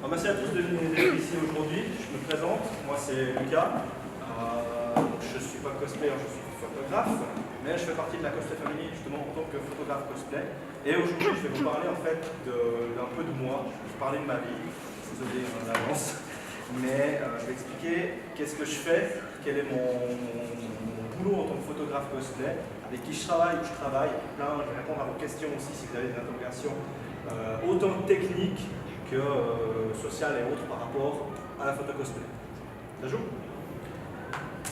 Merci à tous de venir ici aujourd'hui. Je me présente, moi c'est Lucas. Je ne suis pas cosplayer, je suis photographe, mais je fais partie de la Cosplay Family justement en tant que photographe cosplay. Et aujourd'hui je vais vous parler en fait d'un peu de moi, je vais vous parler de ma vie, désolé en avance, mais je vais expliquer qu'est-ce que je fais, quel est mon boulot en tant que photographe cosplay, avec qui je travaille, où je travaille, je vais répondre à vos questions aussi si vous avez des interrogations, autant techniques que sociales et autres par rapport à la photo cosplay. Ça joue?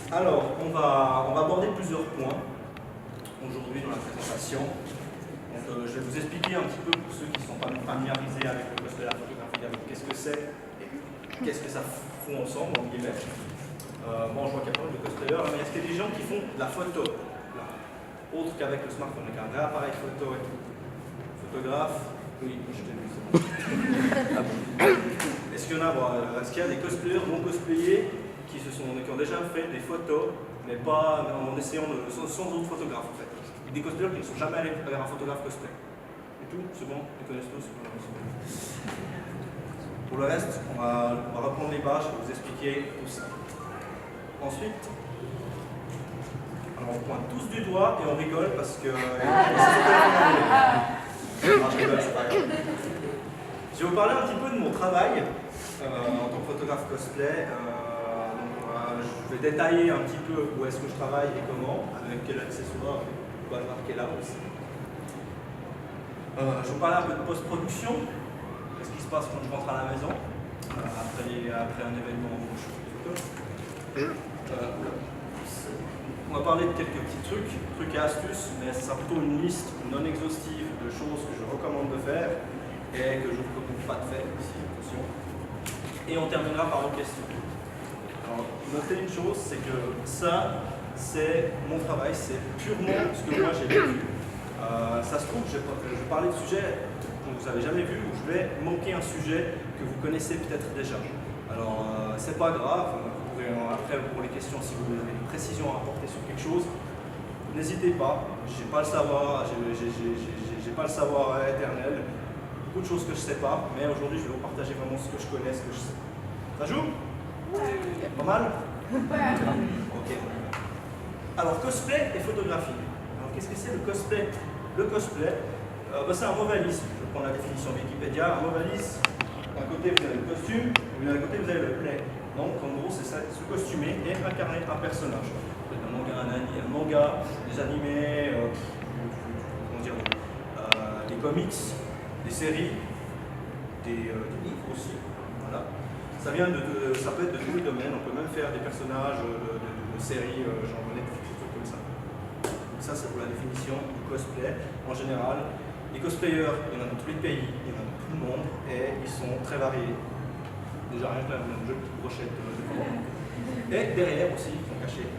Alors, on va aborder plusieurs points aujourd'hui dans la présentation. Donc, je vais vous expliquer un petit peu pour ceux qui ne sont pas familiarisés avec le cosplay et la photographie, qu'est-ce que c'est et qu'est-ce que ça fout ensemble, en guillemets. Bon, je vois qu'il y a pas mal de cosplayers, mais est-ce qu'il y a des gens qui font de la photo, là, autre qu'avec le smartphone, avec un vrai appareil photo et tout? Photographe? Oui, je t'ai vu, c'est bon. Est-ce qu'il y en a, est-ce qu'il y a des cosplayers non cosplayés qui ont déjà fait des photos, mais pas en essayant sans autre photographe en fait? Et des cosplayers qui ne sont jamais allés vers un photographe cosplay. Et tout, c'est bon, ils connaissent tous. Pour le reste, on va reprendre les bases, je vais vous expliquer tout ça. Ensuite, alors on pointe tous du doigt et on rigole parce que je rigole, c'est pas grave. Je vais vous parler un petit peu de mon travail en tant que photographe cosplay. Je vais détailler un petit peu où est-ce que je travaille et comment, avec quel accessoire, on va marquer là aussi. Je vais vous parler un peu de post-production, qu'est-ce qui se passe quand je rentre à la maison, après un événement où je fais des photos. On va parler de quelques petits trucs et astuces, mais ce sera plutôt une liste non exhaustive de choses que je recommande de faire et que je ne vous recommande pas de faire ici, attention. Et on terminera par vos questions. Alors, notez une chose, c'est que ça, c'est mon travail, c'est purement ce que moi j'ai vécu. Ça se trouve, je vais parler de sujets que vous n'avez jamais vus, ou je vais manquer un sujet que vous connaissez peut-être déjà. Alors, c'est pas grave, vous pourrez après pour les questions, si vous avez une précision à apporter sur quelque chose, n'hésitez pas, j'ai pas le savoir, j'ai pas le savoir éternel, beaucoup de choses que je sais pas, mais aujourd'hui je vais vous partager vraiment ce que je connais, ce que je sais. Ça joue? Pas mal? Ok. Alors, cosplay et photographie. Alors, qu'est-ce que c'est le cosplay? Le cosplay, c'est un modalisme. Je prends la définition Wikipédia. Un modalisme, d'un côté vous avez le costume, et d'un côté vous avez le play. Donc, en gros, c'est ça, se costumer et incarner un personnage. Un manga, des animés, comment dire, des comics, des séries, des livres aussi. Voilà. Ça peut être de tous les domaines, on peut même faire des personnages de séries, genre Netflix, des trucs comme ça. Donc ça, c'est pour la définition du cosplay en général. Les cosplayers, il y en a dans tous les pays, il y en a dans tout le monde, et ils sont très variés. Déjà, rien que là, on a une jolie petite brochette de forme. Et derrière aussi, ils sont cachés.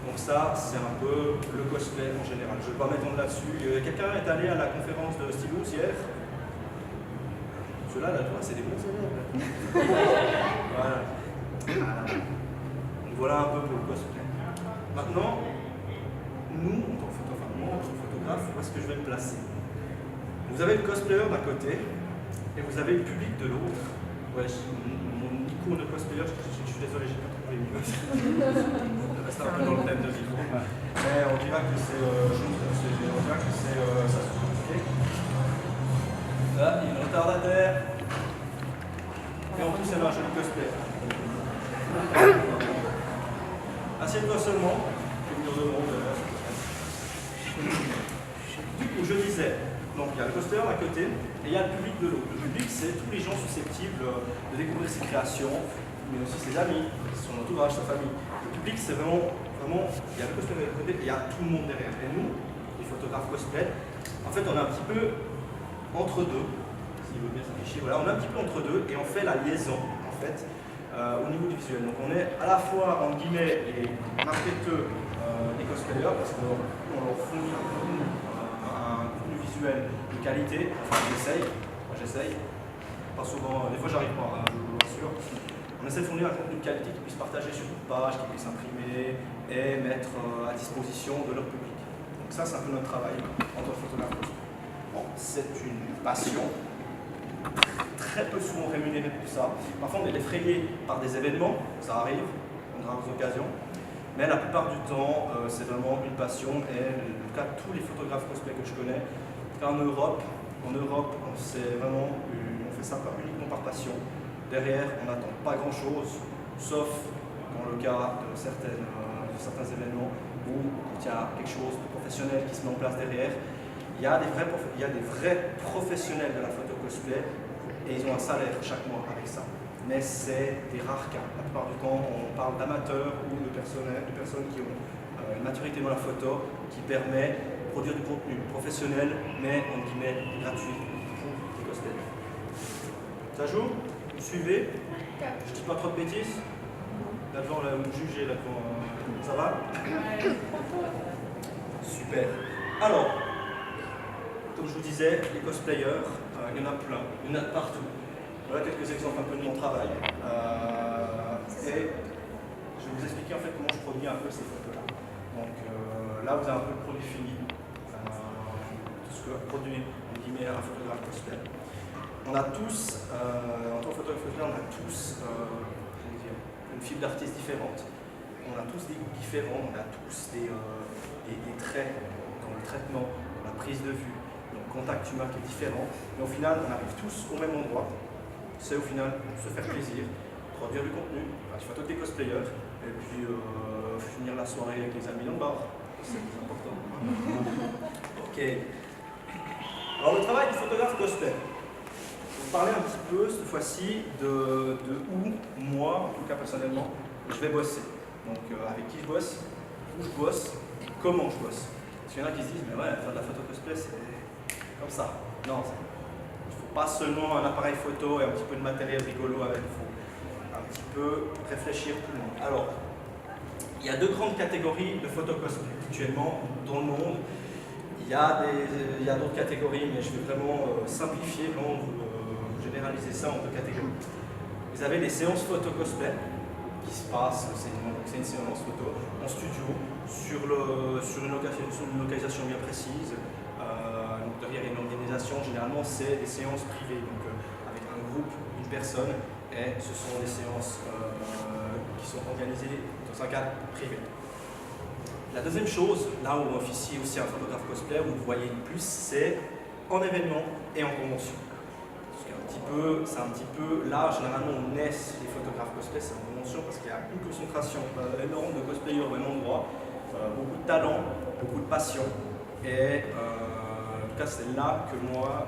Donc ça, c'est un peu le cosplay en général. Je ne vais pas m'étendre là-dessus. Quelqu'un est allé à la conférence de Stylus hier? Ceux-là, là, c'est des bons élèves. Voilà. Donc voilà un peu pour le cosplay. Maintenant, nous, en tant que photographe, où est-ce que je vais me placer? Vous avez le cosplayer d'un côté et vous avez le public de l'autre. Ouais, mon icône de cosplayer, je suis désolé, j'ai pas trouvé mieux. Je reste un peu dans le thème de micro. Mais on dira que c'est ça se trouve. Là, il y a un retardataire. Et en plus, elle a un joli cosplay. Assieds-toi seulement. Du coup, je disais, donc il y a le cosplayer d'un côté et il y a le public de l'autre. Le public, c'est tous les gens susceptibles de découvrir ses créations, mais aussi ses amis, son entourage, sa famille. Le public, c'est vraiment, il y a le cosplayer d'un côté et il y a tout le monde derrière. Et nous, les photographes cosplay, en fait, on est un petit peu entre deux. S'il veut bien s'afficher, voilà, on est un petit peu entre deux et on fait la liaison, en fait, au niveau du visuel. Donc on est à la fois, en guillemets, les marketeurs des cosplayers, parce qu'on leur fournit un contenu visuel de qualité, enfin j'essaye, pas souvent, des fois j'arrive pas, je vous rassure. On essaie de fournir un contenu de qualité qui puisse partager sur une page, qui puisse imprimer et mettre à disposition de leur public. Donc ça, c'est un peu notre travail en tant que photographe. Bon, c'est une passion très peu souvent rémunérés pour ça. Parfois, on est effrayé par des événements, ça arrive, on a des occasions. Mais la plupart du temps, c'est vraiment une passion. Et le cas de tous les photographes cosplay que je connais, en Europe, on fait ça uniquement par passion. Derrière, on n'attend pas grand-chose, sauf dans le cas de certains événements où il y a quelque chose de professionnel qui se met en place derrière. Il y a des vrais professionnels de la photo cosplay et ils ont un salaire chaque mois avec ça. Mais c'est des rares cas. La plupart du temps, on parle d'amateurs ou de personnes qui ont une maturité dans la photo qui permet de produire du contenu professionnel, mais en guillemets gratuit pour les cosplayers. Ça joue? Vous suivez? Je dis pas trop de bêtises? Là devant, là, vous me jugez, là devant. Ça va? Super. Alors, comme je vous disais, les cosplayers, il y en a plein, il y en a partout. Voilà quelques exemples un peu de mon travail. Et je vais vous expliquer en fait comment je produis un peu ces photos-là. Donc là, vous avez un peu le produit fini, tout ce que produit en guillemets un photographe cosplay. On a tous, en tant que photographe cosplay, on a tous une fibre d'artiste différente. On a tous des goûts différents, on a tous des traits dans le traitement, dans la prise de vue, dans le contact humain qui est différent. Mais au final, on arrive tous au même endroit. C'est au final se faire plaisir, produire du contenu, faire des photos avec des cosplayers, et puis finir la soirée avec les amis dans le bar. C'est important. Ok. Alors le travail du photographe cosplay. Je vais vous parler un petit peu cette fois-ci de où, moi, en tout cas personnellement, je vais bosser. Donc avec qui je bosse, où je bosse, comment je bosse. Parce qu'il y en a qui se disent, mais ouais, faire de la photo cosplay, c'est comme ça. Non, il ne faut pas seulement un appareil photo et un petit peu de matériel rigolo avec, il faut un petit peu réfléchir plus loin. Alors, il y a deux grandes catégories de photo cosplay actuellement dans le monde. Il y a d'autres catégories, mais je vais vraiment simplifier, vraiment généraliser ça en deux catégories. Vous avez les séances photo cosplay qui se passent, c'est une séance photo en studio sur une localisation bien précise. Donc derrière une organisation, généralement c'est des séances privées, donc avec un groupe, une personne, et ce sont des séances qui sont organisées dans un cadre privé. La deuxième chose, là où on officie aussi un photographe cosplay, où vous voyez le plus, c'est en événement et en convention. C'est un petit peu là, généralement on naisse les photographes cosplay, c'est en convention parce qu'il y a une concentration énorme de cosplayers au même endroit, beaucoup de talent, beaucoup de passion, et en tout cas c'est là que moi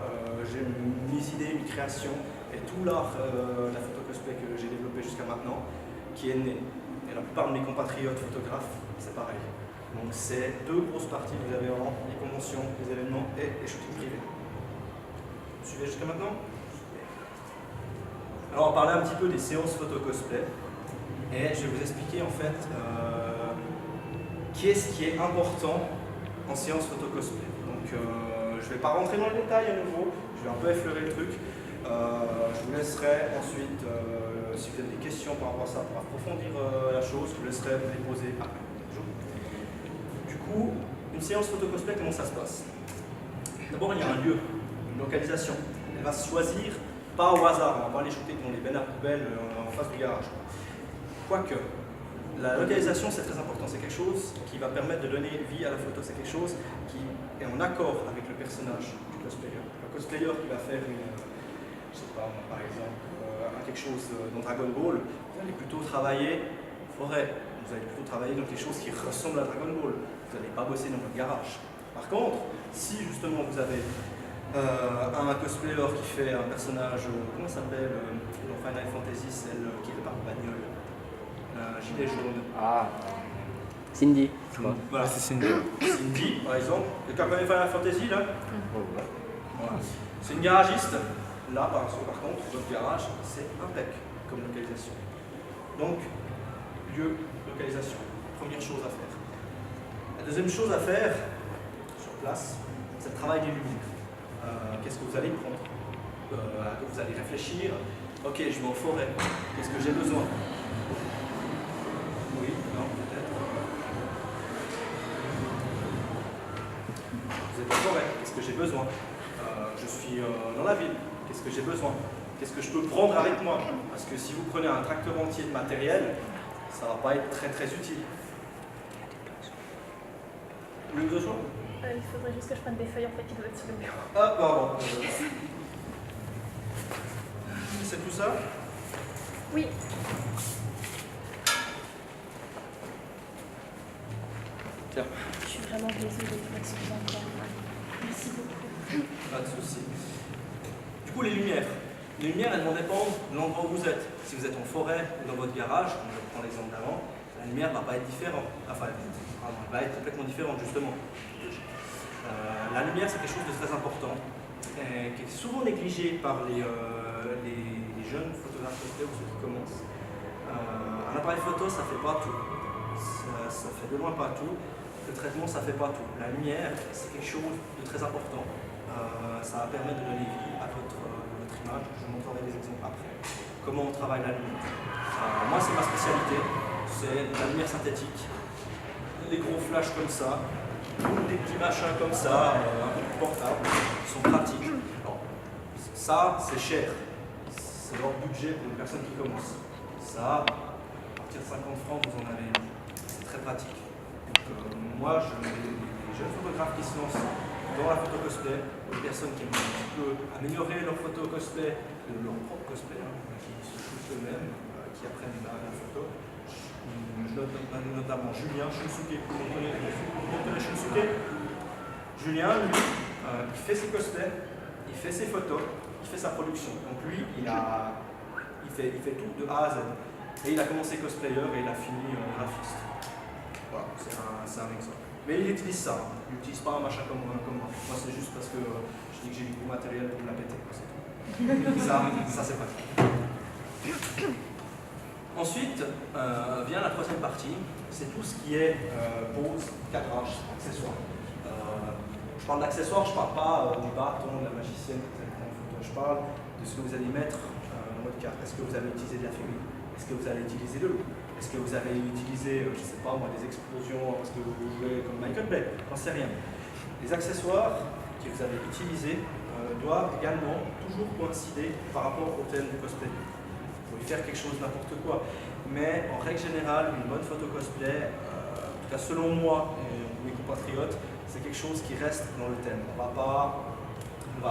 j'ai mes idées, mes créations et tout l'art de la photo cosplay que j'ai développé jusqu'à maintenant qui est né. Et la plupart de mes compatriotes photographes, c'est pareil. Donc c'est deux grosses parties que vous avez en les conventions, les événements et les shootings privés. Vous suivez jusqu'à maintenant? Alors on va parler un petit peu des séances photo cosplay et je vais vous expliquer en fait qu'est-ce qui est important en séance photo cosplay. Donc je ne vais pas rentrer dans les détails à nouveau, je vais un peu effleurer le truc. Je vous laisserai ensuite, si vous avez des questions par rapport à ça, pour approfondir la chose, je vous laisserai vous les poser après. Du coup, une séance photo cosplay, comment ça se passe? D'abord, il y a un lieu, une localisation. Elle va se choisir pas au hasard, on va pas aller shooter dans les bennes à poubelle en face du garage. Quoique, la localisation c'est très important, c'est quelque chose qui va permettre de donner vie à la photo, c'est quelque chose qui est en accord avec le personnage du cosplayer. Le cosplayer qui va faire je sais pas, par exemple, quelque chose dans Dragon Ball, vous allez plutôt travailler forêt, vous allez plutôt travailler dans quelque chose qui ressemble à Dragon Ball, vous n'allez pas bosser dans votre garage. Par contre, si justement vous avez un cosplayer qui fait un personnage, comment ça s'appelle dans Final Fantasy, celle qui répare le bagnole, un gilet jaune. Ah, Cindy, je crois. Voilà, c'est Cindy. Cindy, par exemple. Quelqu'un connaît Final Fantasy là? Voilà. C'est une garagiste. Là, par contre, votre garage, c'est impec comme localisation. Donc, lieu, localisation. Première chose à faire. La deuxième chose à faire, sur place, c'est le travail des lumières. Qu'est-ce que vous allez prendre? Vous allez réfléchir. Ok, je vais en forêt. Qu'est-ce que j'ai besoin? Oui, non, peut-être. Vous êtes en forêt. Qu'est-ce que j'ai besoin? Je suis dans la ville. Qu'est-ce que j'ai besoin? qu'est-ce que je peux prendre avec moi? Parce que si vous prenez un tracteur entier de matériel, ça va pas être très très utile. Vous voulez que je sois? Il faudrait juste que je prenne des feuilles en fait qui doivent être sur le bureau. Ah, pardon. C'est tout ça? Oui. Tiens. Je suis vraiment désolée pour être suffisante. Merci beaucoup. Pas de souci. Du coup, les lumières. Les lumières, elles vont dépendre de l'endroit où vous êtes. Si vous êtes en forêt ou dans votre garage, comme je prends l'exemple d'avant, la lumière ne va pas être différente. Enfin, elle va être complètement différente, justement. La lumière, c'est quelque chose de très important, qui est souvent négligé par les jeunes photographes ou ceux qui commencent. Un appareil photo, ça ne fait pas tout. Ça fait de loin pas tout. Le traitement, ça ne fait pas tout. La lumière, c'est quelque chose de très important. Ça va permettre de donner vie à votre image. Je vous montrerai des exemples après. Comment on travaille la lumière. Moi, c'est ma spécialité. C'est la lumière synthétique. Des gros flashs comme ça. Des petits machins comme ça, un peu plus portables, qui sont pratiques. Alors, ça, c'est cher. C'est leur budget pour une personne qui commence. Ça, à partir de 50 francs, vous en avez une. C'est très pratique. Donc, moi, les jeunes photographes qui se lancent dans la photo cosplay, les personnes qui aiment un petit peu améliorer leur photo cosplay, leur propre cosplay, qui se shootent eux-mêmes, qui apprennent la photo. Je note notamment Julien Shunsuke. Vous connaissez Shunsuke? Julien, lui, il fait ses cosplays, il fait ses photos, il fait sa production. Donc lui, il fait tout de A à Z. Et il a commencé cosplayer et il a fini graphiste. Voilà, c'est un exemple. Mais il utilise ça. Il n'utilise pas un machin comme moi. Moi, c'est juste parce que je dis que j'ai du gros matériel pour me la péter. Ça c'est pas tout. Ensuite, vient la troisième partie, c'est tout ce qui est pose, cadrage, accessoires. Je parle d'accessoires, je ne parle pas du bâton, de la magicienne, je parle de ce que vous allez mettre dans votre carte. Est-ce que vous avez utilisé de la fumée? Est-ce que vous allez utiliser de l'eau? Est-ce que vous avez utilisé, je ne sais pas moi, des explosions parce que vous jouez comme Michael Bay? J'en sais rien. Les accessoires que vous avez utilisés doivent également toujours coïncider par rapport au thème du cosplay. Vous pouvez faire quelque chose n'importe quoi. Mais en règle générale, une bonne photo cosplay, en tout cas selon moi et mes compatriotes, c'est quelque chose qui reste dans le thème. On va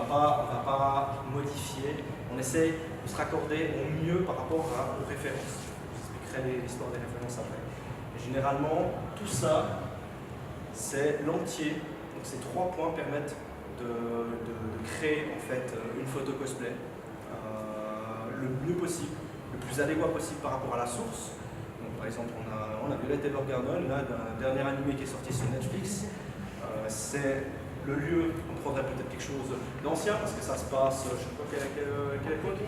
pas modifier. On essaie de se raccorder au mieux par rapport aux références. Je vous expliquerai l'histoire des références après. Et généralement, tout ça, c'est l'entier. Donc ces 3 points permettent de créer en fait une photo cosplay le mieux possible, le plus adéquat possible par rapport à la source. Donc, par exemple, on a Violet Evergarden, là, d'un dernier animé qui est sorti sur Netflix. C'est le lieu, on prendrait peut-être quelque chose d'ancien, parce que ça se passe, je ne sais pas quelle époque.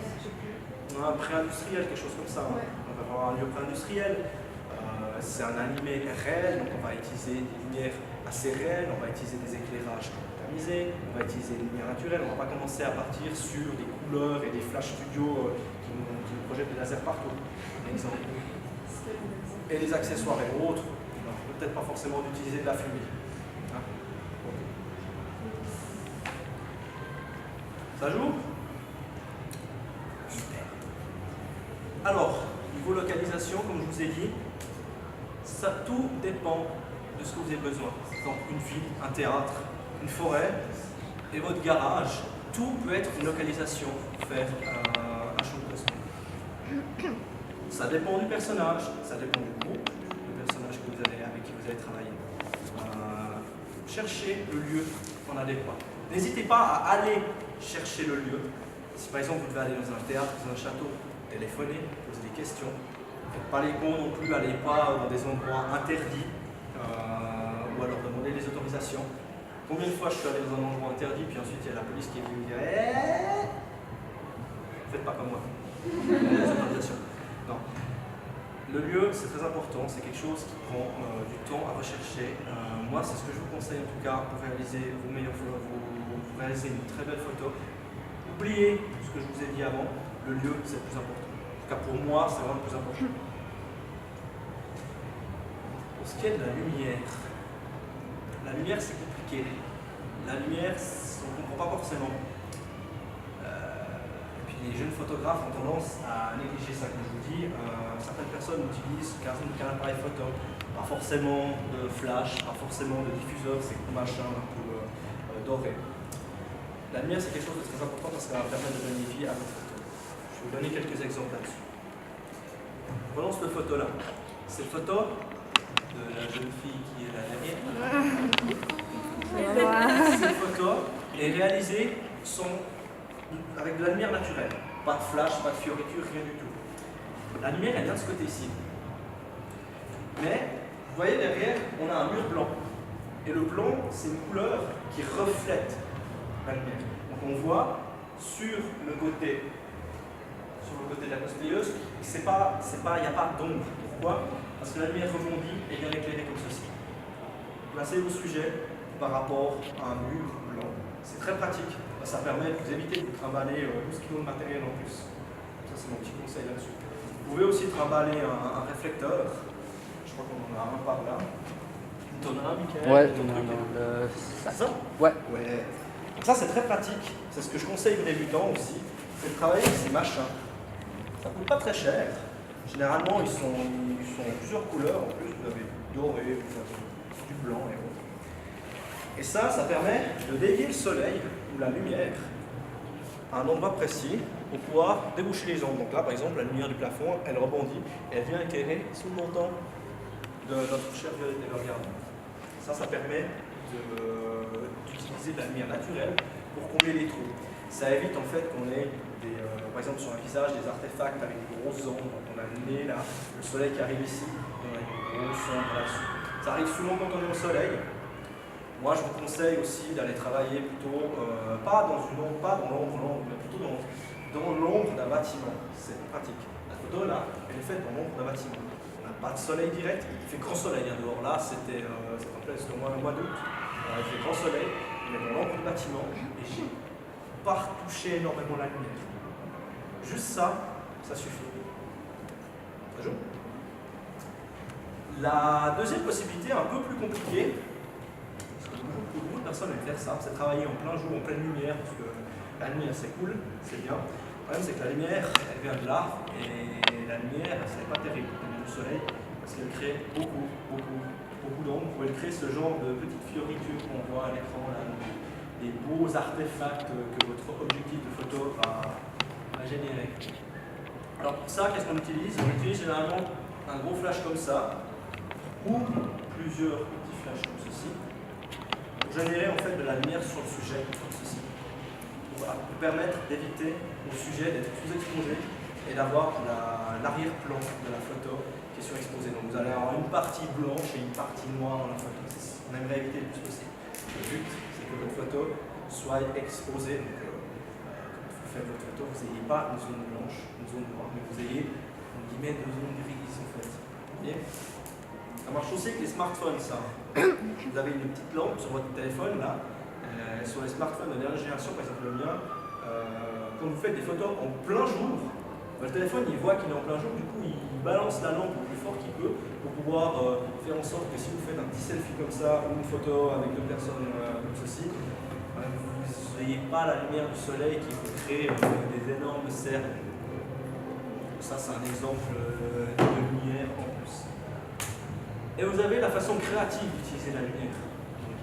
On a un pré-industriel, quelque chose comme ça. Ouais. On va avoir un lieu pré-industriel. C'est un animé réel, donc on va utiliser des lumières assez réelles, on va utiliser des éclairages tamisés, on va utiliser des lumières naturelles, on ne va pas commencer à partir sur des couleurs et des flash studios qui nous projettent des lasers partout, par exemple. Et les accessoires et autres, peut-être pas forcément d'utiliser de la fumée. Hein? Okay. Ça joue? Super. Alors, niveau localisation, comme je vous ai dit, ça tout dépend de ce que vous avez besoin. Donc une ville, un théâtre, une forêt et votre garage, tout peut être une localisation pour faire un show de cosplay. Ça dépend du personnage, ça dépend du groupe de personnages avec qui vous allez travailler. Cherchez le lieu en adéquat. N'hésitez pas à aller chercher le lieu. Si par exemple vous devez aller dans un théâtre, dans un château, téléphonez, posez des questions. Faites pas les cons non plus, allez pas dans des endroits interdits ou alors demandez les autorisations. Combien de fois je suis allé dans un endroit interdit puis ensuite il y a la police qui est venue me dire faites pas comme moi. Les autorisations. Non. Le lieu c'est très important, c'est quelque chose qui prend du temps à rechercher. Moi c'est ce que je vous conseille en tout cas pour réaliser vos meilleures photos, pour réaliser une très belle photo. Oubliez ce que je vous ai dit avant, le lieu c'est le plus important. En tout cas pour moi, c'est vraiment le plus important. Pour ce qui est de la lumière c'est compliqué. La lumière, on ne comprend pas forcément. Et puis les jeunes photographes ont tendance à négliger ça, comme je vous dis. Certaines personnes utilisent qu'un appareil photo, pas forcément de flash, pas forcément de diffuseur, c'est un machin un peu doré. La lumière, c'est quelque chose de très important parce que ça va permettre de donner vie à votre photo. Je vais vous donner quelques exemples là-dessus. Prenons cette photo-là. Cette photo de la jeune fille qui est là derrière. Cette photo est réalisée avec de la lumière naturelle. Pas de flash, pas de fioriture, rien du tout. La lumière, elle vient de ce côté-ci. Mais, vous voyez derrière, on a un mur blanc. Et le blanc, c'est une couleur qui reflète la lumière. Donc on voit sur le côté de la cosplayeuse, il n'y a pas d'ombre. Pourquoi? Parce que la lumière rebondit et vient éclairer comme ceci. Placez vos sujets par rapport à un mur blanc. C'est très pratique. Ça permet de vous éviter de trimballer 12 kg de matériel en plus. Ça, c'est mon petit conseil là-dessus. Vous pouvez aussi trimballer un réflecteur. Je crois qu'on en a un par là. T'en as un, Mickaël? Ouais, t'en as un dans le sac. C'est ça? Ouais. Donc ça, c'est très pratique. C'est ce que je conseille aux débutants aussi. C'est de travailler avec ces machins. Ça ne coûte pas très cher. Généralement, ils sont en plusieurs couleurs. En plus, vous avez du doré, vous avez du blanc et autres. Et ça permet de dévier le soleil ou la lumière à un endroit précis pour pouvoir déboucher les ombres. Donc là, par exemple, la lumière du plafond, elle rebondit et elle vient éclairer sous le montant de notre cher violet Evergarden. Ça permet d'utiliser de la lumière naturelle pour combler les trous. Ça évite en fait qu'on ait, par exemple sur un visage, des artefacts avec des grosses ombres. Donc on a le nez là, le soleil qui arrive ici, on a une grosse ombre là-dessus. Ça arrive souvent quand on est au soleil. Moi, je vous conseille aussi d'aller travailler plutôt, pas dans l'ombre, mais plutôt dans l'ombre d'un bâtiment. C'est pratique. La photo là, elle est faite dans l'ombre d'un bâtiment. On n'a pas de soleil direct, il fait grand soleil hein, dehors. Là, c'était au mois d'août. Il fait grand soleil, il est dans l'ombre du bâtiment et j'ai pas retouché énormément la lumière. Juste ça suffit. Ça joue. La deuxième possibilité, un peu plus compliquée, beaucoup de personnes aiment faire ça, c'est travailler en plein jour, en pleine lumière, parce que la lumière c'est cool, c'est bien. Le problème c'est que la lumière, elle vient de là, et la lumière, c'est pas terrible, elle vient du soleil, parce qu'elle crée beaucoup d'ombre, où elle crée ce genre de petites fioritures qu'on voit à l'écran, des beaux artefacts que votre objectif de photo va générer. Alors pour ça, qu'est-ce qu'on utilise? On utilise généralement un gros flash comme ça, ou plusieurs petits flashs comme ceci, générer en fait de la lumière sur le sujet comme ceci. Pour permettre d'éviter au sujet d'être plus exposé et d'avoir l'arrière-plan de la photo qui est surexposée. Donc vous allez avoir une partie blanche et une partie noire dans la photo. On aimerait éviter le plus possible. Le but, c'est que votre photo soit exposée. Donc, quand vous faites votre photo, vous n'ayez pas une zone blanche, une zone noire, mais vous ayez une guillemets deux zones grises en fait. Vous voyez? Ça marche aussi avec les smartphones, ça. Vous avez une petite lampe sur votre téléphone, là. Sur les smartphones de dernière génération, par exemple le mien, quand vous faites des photos en plein jour, votre téléphone, il voit qu'il est en plein jour, du coup, il balance la lampe le plus fort qu'il peut pour pouvoir faire en sorte que si vous faites un petit selfie comme ça, ou une photo avec deux personnes comme ceci, vous n'ayez pas la lumière du soleil qui vous crée des énormes cercles. Ça, c'est un exemple de lumière en plus. Et vous avez la façon créative d'utiliser la lumière. Donc,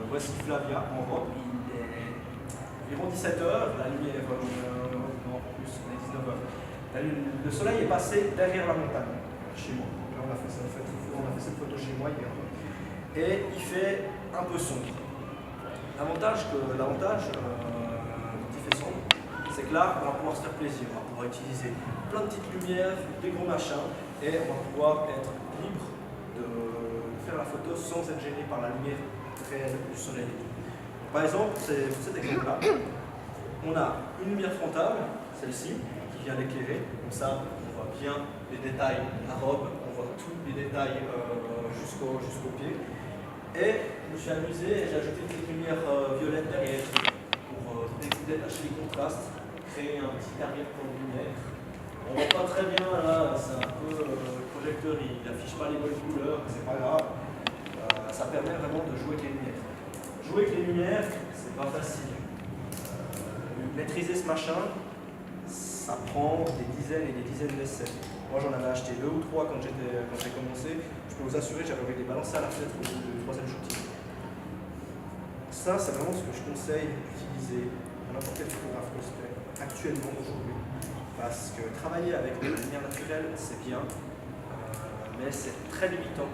voici Flavia en robe. Il est environ 17h, la lumière, non, plus, on est 19h. Le soleil est passé derrière la montagne, chez moi. Là, on a fait cette photo chez moi hier. Et il fait un peu sombre. L'avantage quand il fait sombre, c'est que là, on va pouvoir se faire plaisir. On va pouvoir utiliser plein de petites lumières, des gros machins, et on va pouvoir être libre de faire la photo sans être gêné par la lumière réelle du soleil. Par exemple, pour cet exemple-là, on a une lumière frontale, celle-ci, qui vient d'éclairer. Comme ça, on voit bien les détails de la robe, on voit tous les détails jusqu'au pied. Et je me suis amusé et j'ai ajouté une petite lumière violette derrière pour détacher les contrastes, créer un petit arrière-plan de lumière. On ne voit pas très bien là, c'est un peu le projecteur, il n'affiche pas les bonnes couleurs, c'est pas grave. Ça permet vraiment de jouer avec les lumières. Jouer avec les lumières, c'est pas facile. Maîtriser ce machin, ça prend des dizaines et des dizaines d'essais. Moi j'en avais acheté 2 ou 3 quand j'ai commencé. Je peux vous assurer, j'avais envie de les balancer à la fenêtre au bout du 3e shooting. Ça, c'est vraiment ce que je conseille d'utiliser à n'importe quel photographe cosplay actuellement aujourd'hui. Parce que travailler avec de la lumière naturelle, c'est bien, mais c'est très limitant.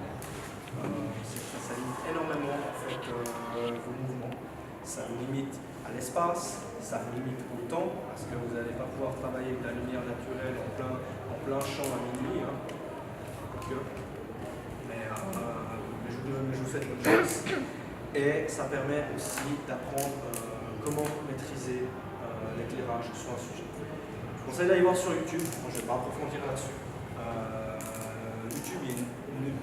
Ça limite énormément en fait, vos mouvements. Ça vous limite à l'espace, ça vous limite au temps, parce que vous n'allez pas pouvoir travailler avec de la lumière naturelle en plein champ à minuit. Hein. Mais je vous souhaite bonne chance. Et ça permet aussi d'apprendre comment maîtriser l'éclairage sur un sujet. Je vous conseille d'aller voir sur YouTube, moi je ne vais pas approfondir là-dessus. YouTube, il y a une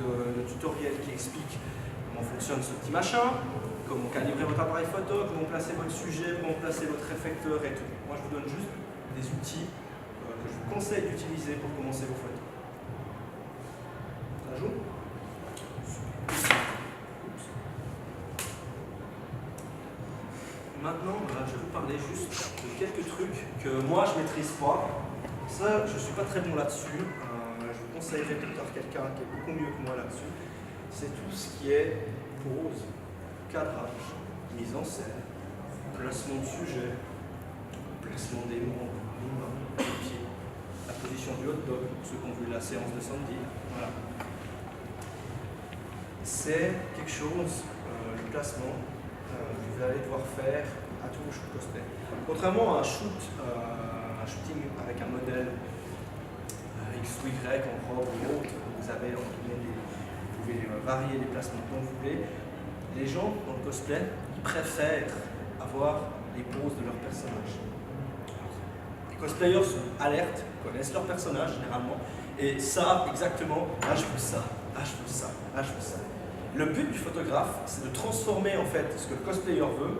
de tutoriels qui explique comment fonctionne ce petit machin, comment calibrer votre appareil photo, comment placer votre sujet, comment placer votre réflecteur et tout. Moi je vous donne juste des outils que je vous conseille d'utiliser pour commencer vos photos. Ça joue ? Maintenant, je vais vous parler juste de quelques trucs que moi je ne maîtrise pas. Ça, je ne suis pas très bon là-dessus. Je vous conseillerais peut-être quelqu'un qui est beaucoup mieux que moi là-dessus. C'est tout ce qui est pose, cadrage, mise en scène, placement de sujet, placement des membres, des mains, des pieds, la position du hot dog, pour ceux qui ont vu la séance de samedi. Voilà. C'est quelque chose, le placement, que vous allez devoir faire à tous vos shoots cosplay. Contrairement à un shooting avec un modèle X ou Y en robe ou autre, vous pouvez varier les placements comme vous voulez. Les gens dans le cosplay, ils préfèrent avoir les poses de leur personnage. Les cosplayers sont alertes, connaissent leur personnage généralement, et savent exactement, ah je veux ça, ah je veux ça, ah je veux ça. Le but du photographe, c'est de transformer en fait ce que le cosplayer veut,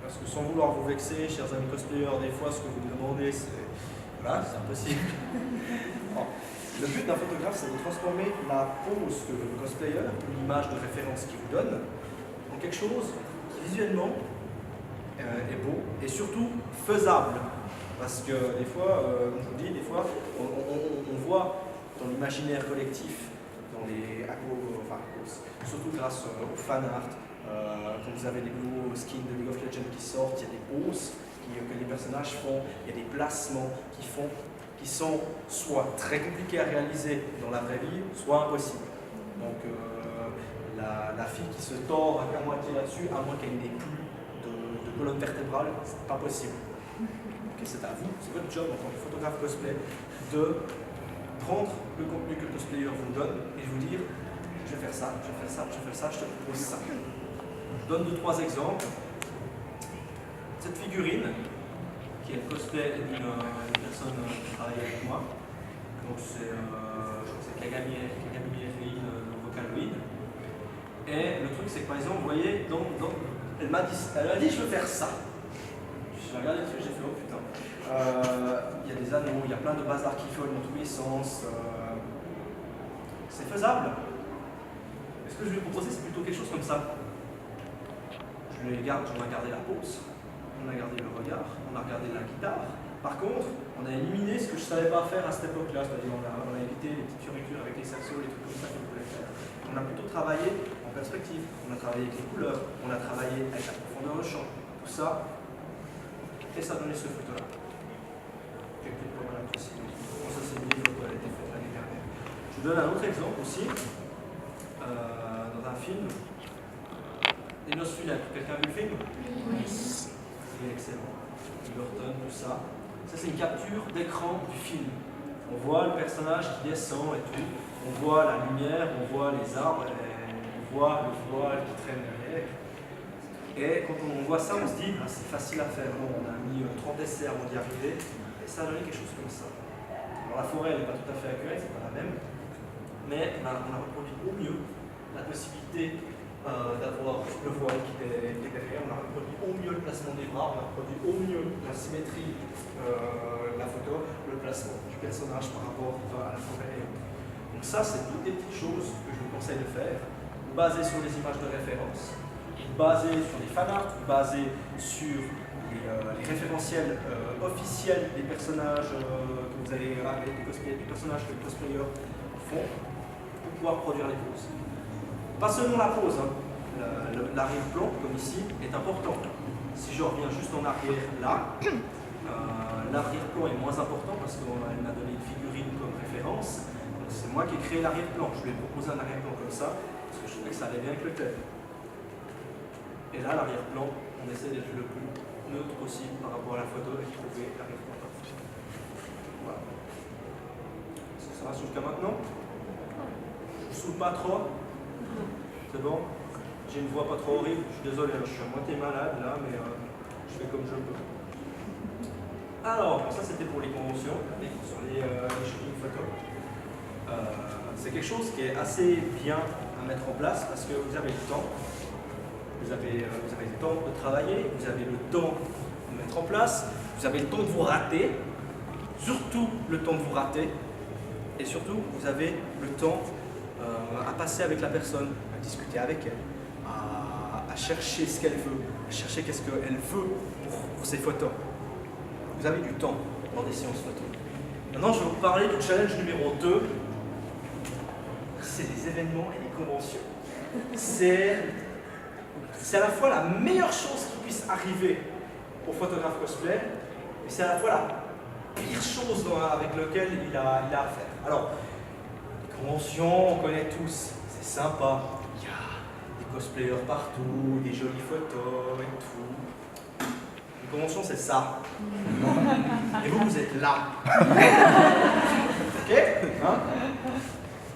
parce que sans vouloir vous vexer, chers amis cosplayers, des fois ce que vous me demandez, c'est voilà, c'est impossible. Bon. Le but d'un photographe, c'est de transformer la pose que le cosplayer, l'image de référence qu'il vous donne, en quelque chose qui visuellement est beau et surtout faisable. Parce que des fois, comme je vous dis, des fois, on voit dans l'imaginaire collectif, dans les surtout grâce au fan art, quand vous avez des nouveaux skins de League of Legends qui sortent, il y a des poses que les personnages font, il y a des placements qui sont soit très compliqués à réaliser dans la vraie vie, soit impossibles. Donc la fille qui se tord à moitié là-dessus, à moins qu'elle n'ait plus de colonne vertébrale, c'est pas possible. Okay, c'est à vous, c'est votre job en tant que photographe cosplay de prendre le contenu que le cosplayer vous donne et vous dire je vais faire ça, je vais faire ça, je vais faire ça, je te propose ça. Je donne 2-3 exemples. Cette figurine, qui est le cosplay d'une personne qui travaille avec moi, donc c'est Kagami Eri de Vocaloid. Et le truc c'est que par exemple, vous voyez, elle m'a dit je veux faire ça. J'ai regardé dessus, j'ai fait oh putain. Il y a des anneaux, il y a plein de bases d'archifold dans tous les sens. C'est faisable. Ce que je vais proposer, c'est plutôt quelque chose comme ça. On a gardé la pose, on a gardé le regard, on a regardé la guitare. Par contre, on a éliminé ce que je ne savais pas faire à cette époque-là, c'est-à-dire on a évité les petites fioritures avec les saxos, les trucs comme ça qu'on voulait faire. On a plutôt travaillé en perspective, on a travaillé avec les couleurs, on a travaillé avec la profondeur de champ, tout ça, et ça donnait ce photo-là. J'ai peut-être pas mal apprécié. Bon, ça c'est une vidéo qui a été faite l'année dernière. Je vous donne un autre exemple aussi. Dans un film, Les Noces funèbres. Quelqu'un a vu le film? Oui. Il est excellent. Burton, tout ça. Ça, c'est une capture d'écran du film. On voit le personnage qui descend et tout. On voit la lumière, on voit les arbres, et on voit le voile qui traîne derrière. Et quand on voit ça, on se dit, ah, c'est facile à faire. Bon, on a mis 30 essais avant d'y arriver. Et ça a donné quelque chose comme ça. Alors la forêt, elle n'est pas tout à fait accurate, c'est pas la même. Mais on a reproduit au mieux la possibilité d'avoir le voile qui est derrière, on a reproduit au mieux le placement des bras, on a reproduit au mieux la symétrie de la photo, le placement du personnage par rapport à la forêt. Donc ça, c'est toutes des petites choses que je vous conseille de faire, basées sur des images de référence, basées sur des fanarts, basées sur les référentiels officiels des personnages que vous allez des personnages que les cosplayers font pour pouvoir produire les poses. Pas seulement la pose, hein. L'arrière-plan, comme ici, est important. Si je reviens juste en arrière là, l'arrière-plan est moins important parce qu'elle m'a donné une figurine comme référence. C'est moi qui ai créé l'arrière-plan. Je lui ai proposé un arrière-plan comme ça parce que je trouvais que ça allait bien avec le thème. Et là, l'arrière-plan, on essaie d'être le plus neutre possible par rapport à la photo et de trouver l'arrière-plan parfait. Voilà. Est-ce que ça va jusqu'à maintenant? Je ne vous saoule pas trop? C'est bon? J'ai une voix pas trop horrible, je suis désolé, je suis à moitié malade là, mais je fais comme je peux. Alors, ça c'était pour les conventions, sur les shooting photos. C'est quelque chose qui est assez bien à mettre en place parce que vous avez le temps. Vous avez le temps de travailler, vous avez le temps de mettre en place, vous avez le temps de vous rater, surtout le temps de vous rater, et surtout vous avez le temps à passer avec la personne, à discuter avec elle, à chercher ce qu'elle veut, à chercher qu'est-ce qu'elle veut pour ses photos. Vous avez du temps dans des séances photos. Maintenant, je vais vous parler du challenge numéro 2. C'est les événements et les conventions. C'est à la fois la meilleure chose qui puisse arriver au photographe cosplay, et c'est à la fois la pire chose avec laquelle il a à faire. Alors, les conventions, on connaît tous, c'est sympa. Il y a des cosplayers partout, des jolies photos et tout. Les conventions, c'est ça. Et vous êtes là. Ok, hein?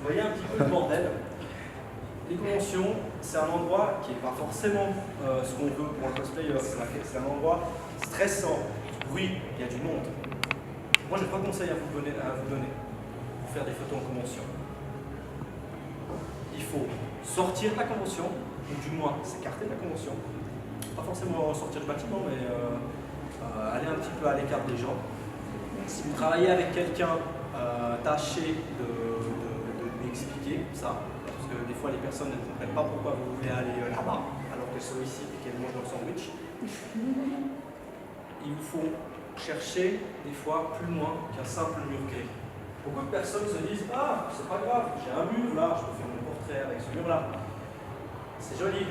Vous voyez un petit peu le bordel. Les conventions, c'est un endroit qui n'est pas forcément ce qu'on veut pour un cosplayer. C'est un endroit stressant, du bruit, il y a du monde. Moi, j'ai 3 conseils à vous donner pour faire des photos en convention. Il faut sortir de la convention, ou du moins s'écarter de la convention. Pas forcément sortir du bâtiment, mais aller un petit peu à l'écart des gens. Si vous travaillez avec quelqu'un, tâchez de lui expliquer ça. Parce que des fois les personnes ne comprennent pas pourquoi vous voulez aller là-bas alors qu'elles sont ici et qu'elles mangent leur sandwich. Il vous faut chercher des fois plus loin qu'un simple mur gris. Beaucoup de personnes se disent: ah, c'est pas grave, j'ai un mur là, je peux faire mon portrait avec ce mur là. C'est joli.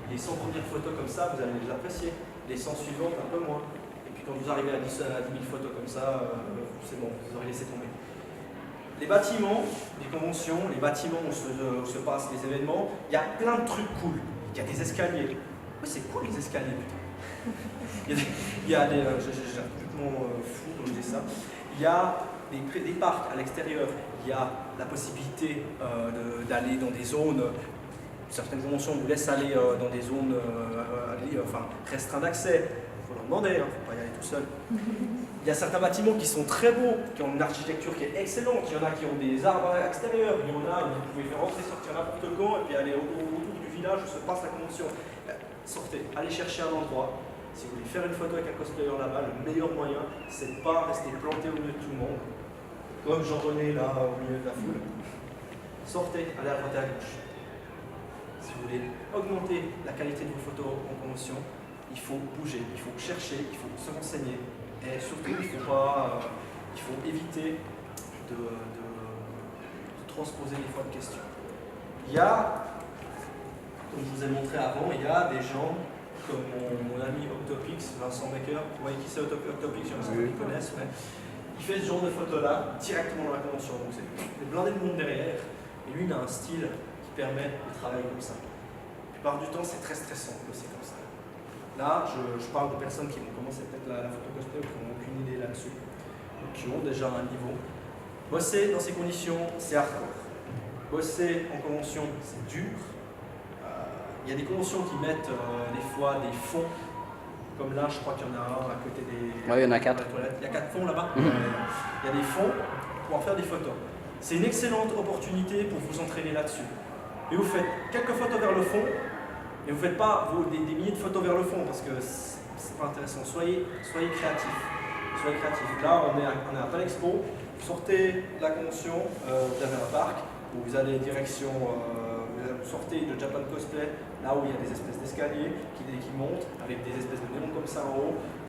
Les 100 premières photos comme ça, vous allez les apprécier. Les 100 suivantes, un peu moins. Et puis quand vous arrivez à 10 000 photos comme ça, c'est bon, vous aurez laissé tomber. Les bâtiments, les conventions, les bâtiments où se passent les événements, il y a plein de trucs cool. Il y a des escaliers. Oui, c'est cool les escaliers, putain. Il y a des. J'ai complètement fou quand je dis ça. Il y a des parcs à l'extérieur. Il y a la possibilité d'aller dans des zones. Certaines conventions vous laissent aller dans des zones restreintes d'accès. Il faut leur demander, il ne faut pas y aller tout seul. Il y a certains bâtiments qui sont très beaux, qui ont une architecture qui est excellente. Il y en a qui ont des arbres à l'extérieur. Il y en a où vous pouvez faire rentrer, sortir n'importe quand et puis aller autour du village où se passe la convention. Sortez, allez chercher un endroit. Si vous voulez faire une photo avec un cosplayer là-bas, le meilleur moyen, c'est de ne pas rester planté au milieu de tout le monde, comme Jean-René là au milieu de la foule. Sortez, allez à droite et à gauche. Si vous voulez augmenter la qualité de vos photos en convention, il faut bouger, il faut chercher, il faut se renseigner. Et surtout, il faut éviter de transposer des fois de questions. Il y a, comme je vous ai montré avant, il y a des gens comme mon ami Octopix, Vincent Becker. Vous voyez qui c'est Octopix, il y en a certains qui connaissent. Mais il fait ce genre de photos-là directement dans la convention. Donc c'est blindé de monde derrière. Et lui, il a un style qui permet de travailler comme ça. La plupart du temps, c'est très stressant de bosser comme ça. Là, je parle de personnes qui vont commencer peut-être la photo cosplay ou qui n'ont aucune idée là-dessus, ou qui ont déjà un niveau. Bosser dans ces conditions, c'est hardcore. Bosser en convention, c'est dur. Il y a des conventions qui mettent des fois des fonds, comme là, je crois qu'il y en a un à côté des. Oui, il y en a 4. Il y a 4 fonds là-bas. Il y a des fonds pour en faire des photos. C'est une excellente opportunité pour vous entraîner là-dessus. Et vous faites quelques photos vers le fond. Et vous ne faites pas des milliers de photos vers le fond parce que c'est pas intéressant. Soyez créatifs. Soyez créatifs. Là, on est à Palexpo. Vous sortez de la convention, vous avez un parc où vous allez direction vous sortez de Japan Cosplay, là où il y a des espèces d'escaliers qui montent avec des espèces de néons comme ça en haut.